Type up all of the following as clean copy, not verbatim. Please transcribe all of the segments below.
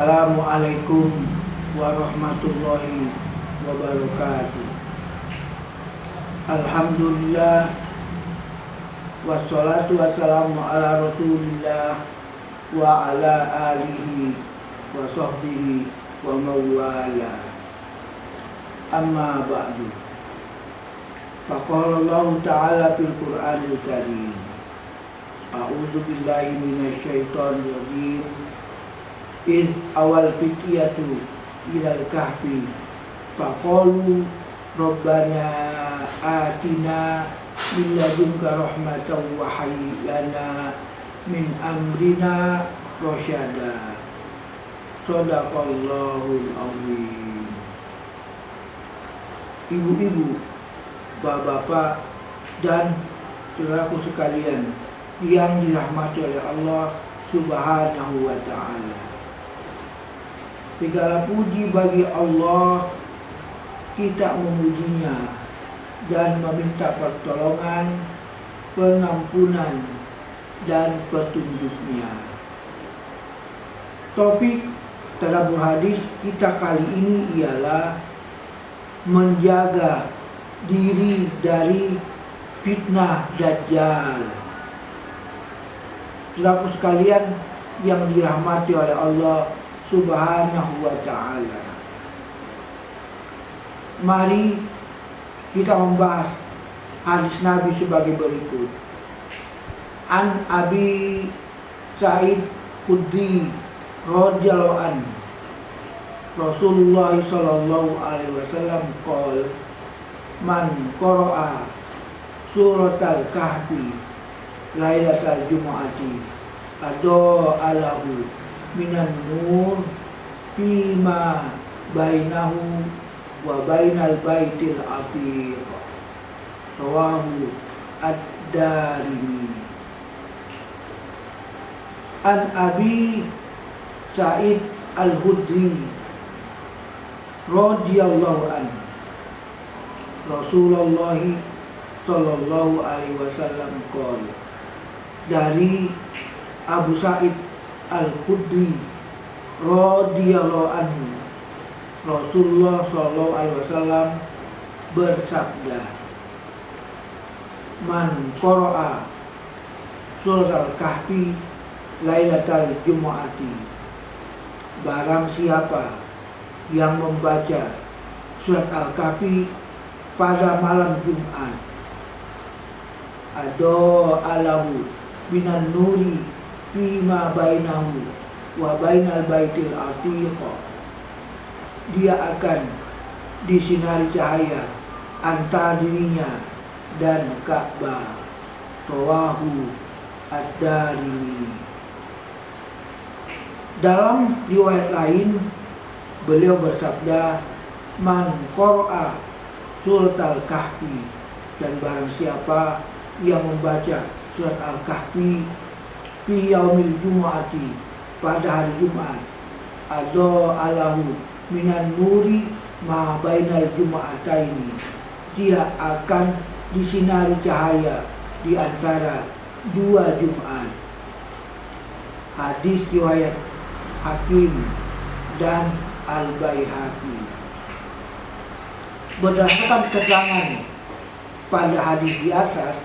Assalamualaikum warahmatullahi wabarakatuh. Alhamdulillah, wassalatu wassalamu ala rasulillah wa ala alihi wa sahbihi wa mawala. Amma ba'du. Faqala Allah Ta'ala fil Qur'anil Karim, a'udzu billahi minasyaitonir rajim. In awal fityatu ilal kahfi faqalu rabbana atina min ladunka rahmatan wa hayyi lana min amrina rasyada. Shadaqallahul azim. Ibu-ibu, bapak-bapak, dan saudaraku sekalian yang dirahmati oleh Allah Subhanahu wa ta'ala, segala puji bagi Allah, kita memujinya dan meminta pertolongan, pengampunan, dan petunjuknya. Topik tadabbur hadis kita kali ini ialah menjaga diri dari fitnah Dajjal. Saudaraku sekalian yang dirahmati oleh Allah Subhanahu wa ta'ala, mari kita membahas hadis Nabi sebagai berikut. An Abi Sa'id Khudri radhiyallahu anhu, Rasulullah sallallahu alaihi wasallam qol, man qara'a suratal kahfi lailatal jumu'ati alahu minan nur fima bainahu wa bainal baitil atiq. Rawahu ad-Darimi. An Abi Sa'id Al-Khudri radhiyallahu anhu, Rasulullah sallallahu alaihi wasallam qol, dari Abu Sa'id Al-Khudri radhiyallahu anhu, Rasulullah sallallahu alaihi wasallam bersabda, man qara'a surat al-kahfi lailatal jumu'ati, barang siapa yang membaca surat al-kahfi pada malam Jumat, alahu minan nuri fima bainahu wa bainal baitil atiq, dia akan disinari cahaya antara dirinya dan Ka'bah. Rawahu ad-Darimi. Dalam riwayat lain beliau bersabda, man qara'a surat al-kahfi, dan barang siapa yang membaca surat al-kahfi fi yaumil jumu'ati, pada hari Jumat, alahu minan nuri ma bainal jumu'ataini, dia akan disinari cahaya di antara dua Jumat. Hadis riwayat Hakim dan Al-Baihaqi. Berdasarkan keterangan pada hadis di atas,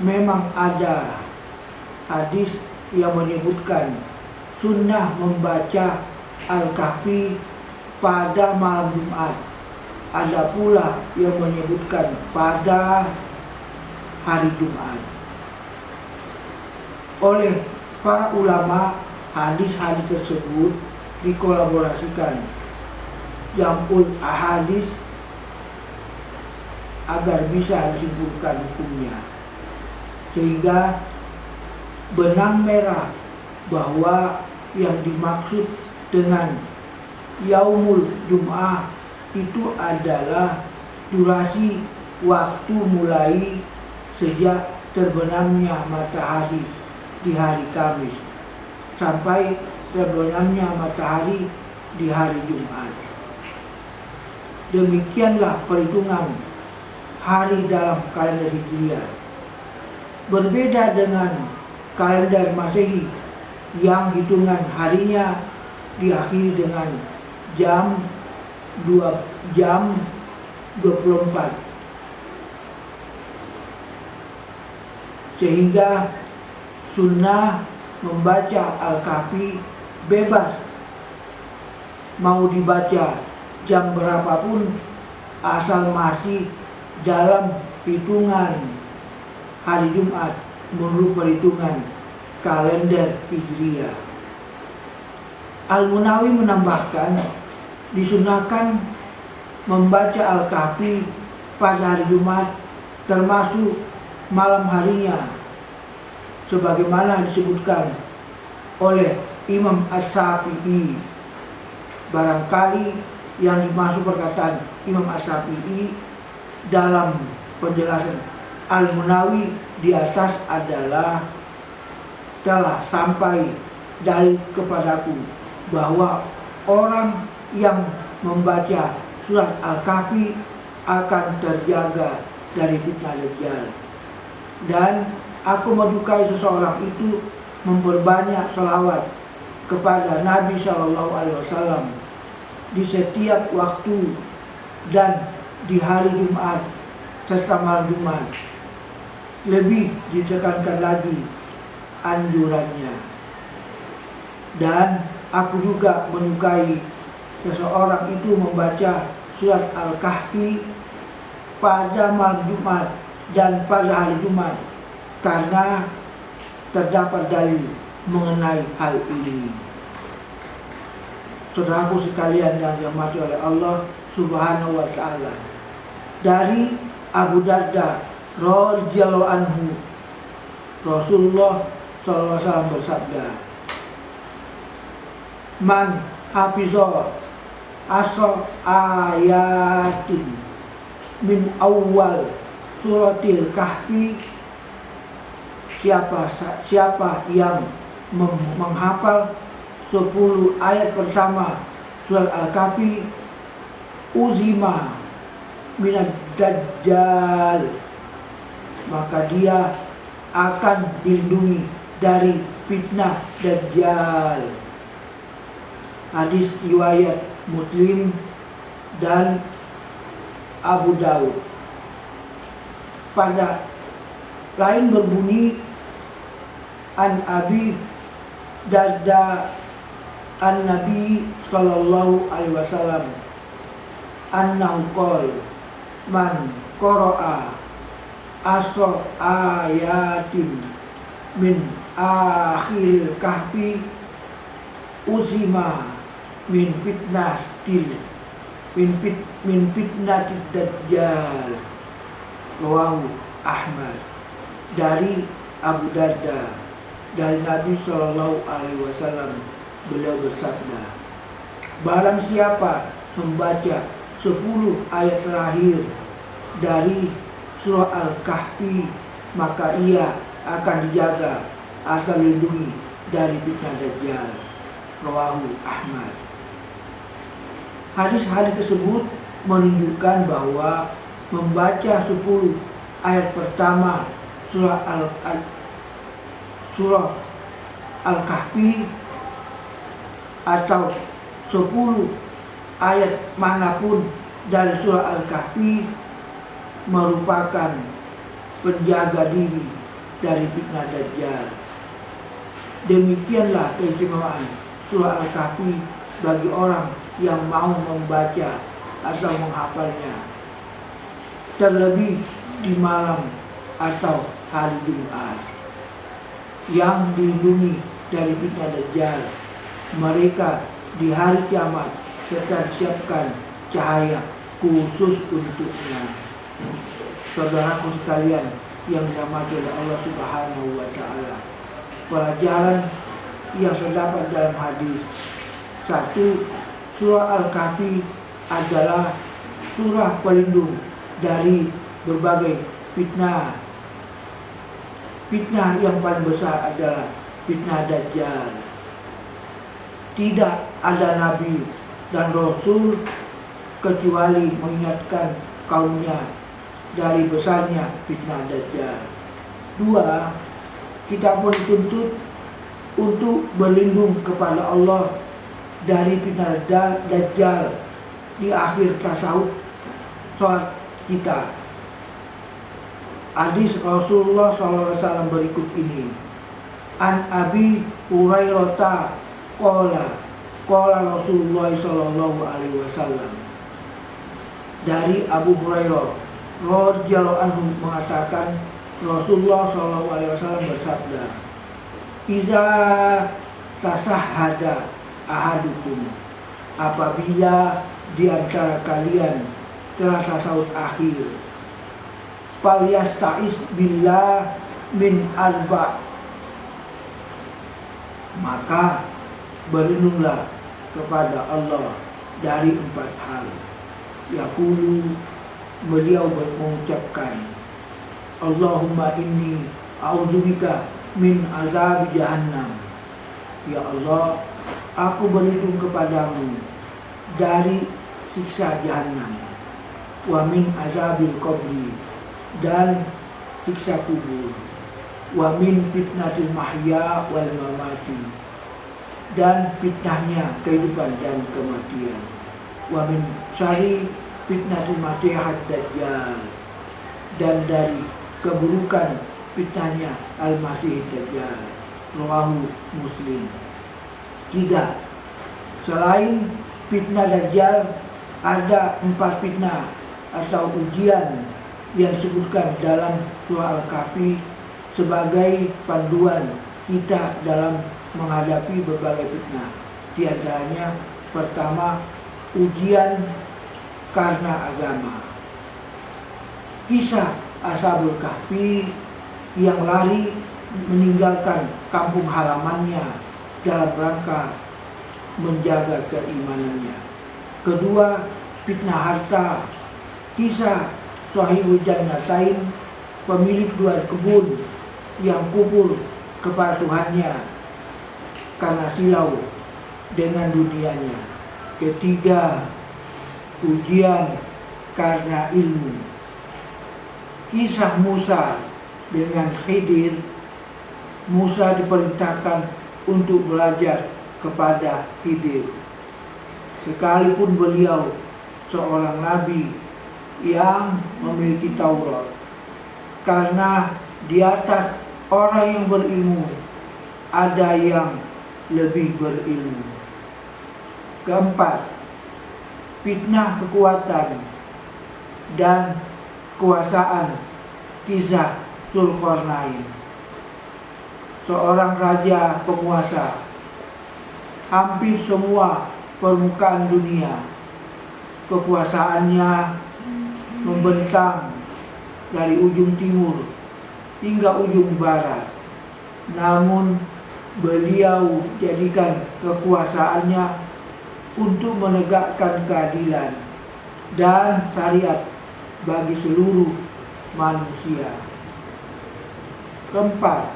memang ada hadis yang menyebutkan sunnah membaca Al-Kahfi pada malam Jumat. Ada pula yang menyebutkan pada hari Jumat. Oleh para ulama, hadis-hadis tersebut dikolaborasikan jam'ul ahadis agar bisa disimpulkan hukumnya, sehingga benang merah bahwa yang dimaksud dengan yaumul jum'ah itu adalah durasi waktu mulai sejak terbenamnya matahari di hari Kamis sampai terbenamnya matahari di hari Jumat. Demikianlah perhitungan hari dalam kalender Hijriah. Berbeda dengan kalender Masehi yang hitungan harinya diakhiri dengan jam 24, sehingga sunnah membaca Al-Kahfi bebas, mau dibaca jam berapapun asal masih dalam hitungan hari Jumat menurut perhitungan kalender Hijriah. Al-Munawi menambahkan, disunahkan membaca Al-Kahfi pada hari Jumat termasuk malam harinya, sebagaimana disebutkan oleh Imam As-Syafi'i. Barangkali yang dimaksud perkataan Imam As-Syafi'i dalam penjelasan Al-Munawi di atas adalah telah sampai dalil kepadaku bahwa orang yang membaca surat Al-Kahfi akan terjaga dari fitnah Dajjal. Dan aku menyukai seseorang itu memperbanyak selawat kepada Nabi SAW di setiap waktu dan di hari Jumat serta malam Jumat. Lebih ditekankan lagi anjurannya. Dan aku juga menyukai seseorang itu membaca surat Al-Kahfi pada malam Jumat dan pada hari Jumat, karena terdapat dalil mengenai hal ini. Saudaraku sekalian yang dirahmati oleh Allah Subhanahu wa Ta'ala, dari Abu Darda radhiyallahu anhu, Rasulullah SAW bersabda, "Man hafizah asra ayatin min awal suratil Kahfi," siapa yang menghafal 10 ayat pertama surat Al-Kahfi, uzima minad dajjal, maka dia akan dilindungi dari fitnah Dajjal. Hadis riwayat Muslim dan Abu Daud. Pada lain berbunyi, an Abi Darda an Nabi sallallahu alaihi wasallam annahu qol man qara'a asra ayatin min akhiril kahfi uzima min fitnatid dajjal. Rawahu Ahmad. Dari Abu Darda, dari Nabi Shallallahu Alaihi Wasallam, beliau bersabda, barang siapa membaca 10 ayat terakhir dari surah Al-Kahfi, maka ia akan dijaga asal lindungi dari fitnah Dajjal. Rawahu Ahmad. Hadis-hadis tersebut menunjukkan bahwa membaca 10 ayat pertama surah Al-Kahfi atau 10 ayat manapun dari surah Al-Kahfi merupakan penjaga diri dari fitnah Dajjal. Demikianlah keistimewaan surah Al-Kahfi bagi orang yang mau membaca atau menghafalnya, terlebih di malam atau hari Jumat. Yang dilindungi dari fitnah Dajjal, mereka di hari kiamat serta disiapkan cahaya khusus untuknya. Saudaraku sekalian yang dirahmati oleh Allah Subhanahu wa Ta'ala, pelajaran yang terdapat dalam hadis: 1. Surah Al-Kahfi adalah surah pelindung dari berbagai fitnah. Fitnah yang paling besar adalah fitnah Dajjal. Tidak ada nabi dan rasul kecuali mengingatkan kaumnya dari besarnya fitnah Dajjal. 2. Kita pun dituntut untuk berlindung kepada Allah dari fitnah Dajjal di akhir tasawuf sholat kita. Hadis Rasulullah SAW berikut ini. An Abi Hurairah qala Rasulullah SAW. Dari Abu Hurairah radhiyallahu anhu mengatakan, Rasulullah SAW bersabda, "Iza tasahhada ahadukum," apabila di antara kalian telah tasawuf akhir, "Falyastaiz billah min arba'," maka berlindunglah kepada Allah dari 4 hal. Yaqulu, beliau mengucapkan, Allahumma inni a'udzubika min azab jahannam. Ya Allah, aku berlindung kepadamu dari siksa jahannam. Wa min azabil qabri, dan siksa kubur. Wa min fitnatil mahya wal mamati, dan fitnahnya kehidupan dan kematian. Wa min syarri fitnatil masiihad dajjal, dan dari keburukan fitnahnya al-masih dajjal. Rawahu Muslim. 3. Selain fitnah dajjal, ada 4 fitnah atau ujian yang disebutkan dalam surah Al-Kahfi sebagai panduan kita dalam menghadapi berbagai fitnah. Di antaranya, pertama, ujian karena agama. Kisah Ashabul Kahfi yang lari meninggalkan kampung halamannya dalam rangka menjaga keimanannya. Kedua, fitnah harta. Kisah Shahibul Jannatain, pemilik 2 kebun yang kubur kepada Tuhannya karena silau dengan dunianya. Ketiga, ujian karena ilmu. Kisah Musa dengan Khidir. Musa diperintahkan untuk belajar kepada Khidir, sekalipun beliau seorang nabi yang memiliki Taurat, karena di atas orang yang berilmu ada yang lebih berilmu. Keempat, fitnah kekuatan dan kekuasaan. Kisah Zulkarnain, seorang raja penguasa hampir semua permukaan dunia. Kekuasaannya membentang dari ujung timur hingga ujung barat. Namun beliau jadikan kekuasaannya untuk menegakkan keadilan dan syariat bagi seluruh manusia. Keempat,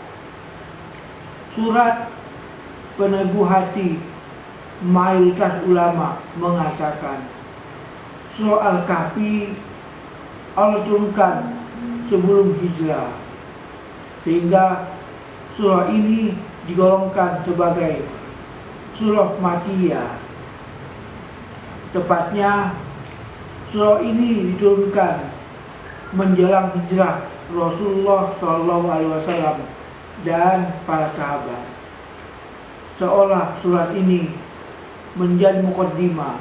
surat peneguh hati. Mayoritas ulama mengatakan surah Al-Kahfi Allah turunkan sebelum hijrah, sehingga surah ini digolongkan sebagai surah Makkiyah. Tepatnya surah ini diturunkan menjelang hijrah Rasulullah SAW dan para sahabat. Seolah surat ini menjadi mukaddimah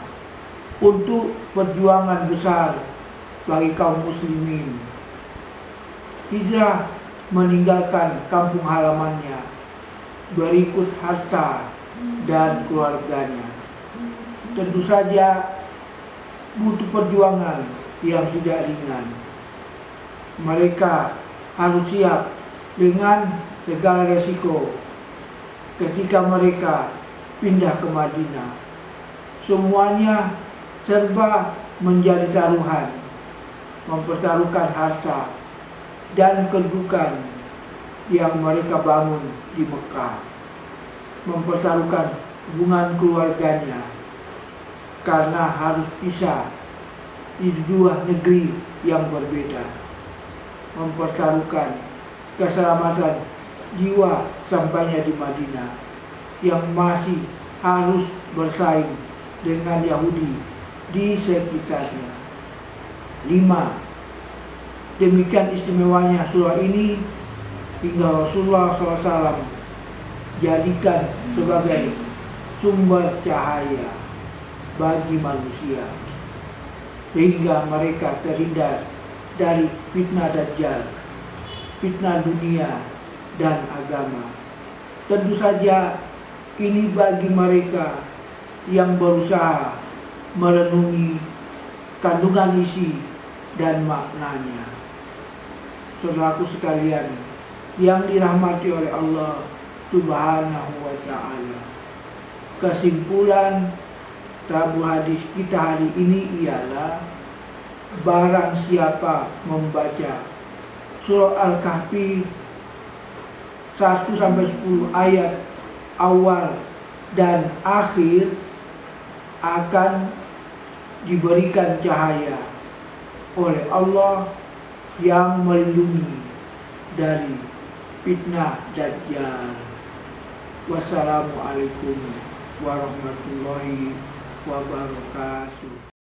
untuk perjuangan besar bagi kaum muslimin. Hijrah meninggalkan kampung halamannya, berikut harta dan keluarganya. Tentu saja butuh perjuangan yang tidak ringan. Mereka harus siap dengan segala resiko ketika mereka pindah ke Madinah. Semuanya serba menjadi taruhan, mempertaruhkan harta dan kedudukan yang mereka bangun di Mekah, mempertaruhkan hubungan keluarganya karena harus pisah di 2 negeri yang berbeda, mempertaruhkan keselamatan jiwa sampainya di Madinah yang masih harus bersaing dengan Yahudi di sekitarnya. 5. Demikian istimewanya surah ini hingga Rasulullah SAW jadikan sebagai sumber cahaya bagi manusia, sehingga mereka terhindar dari fitnah Dajjal, fitnah dunia dan agama. Tentu saja ini bagi mereka yang berusaha merenungi kandungan isi dan maknanya. Saudaraku sekalian yang dirahmati oleh Allah Subhanahu wa ta'ala, kesimpulan tabu hadis kita hari ini ialah barang siapa membaca surah Al-Kahfi 1-10 ayat awal dan akhir akan diberikan cahaya oleh Allah yang melindungi dari fitnah Dajjal. Wassalamualaikum warahmatullahi wabarakatuh.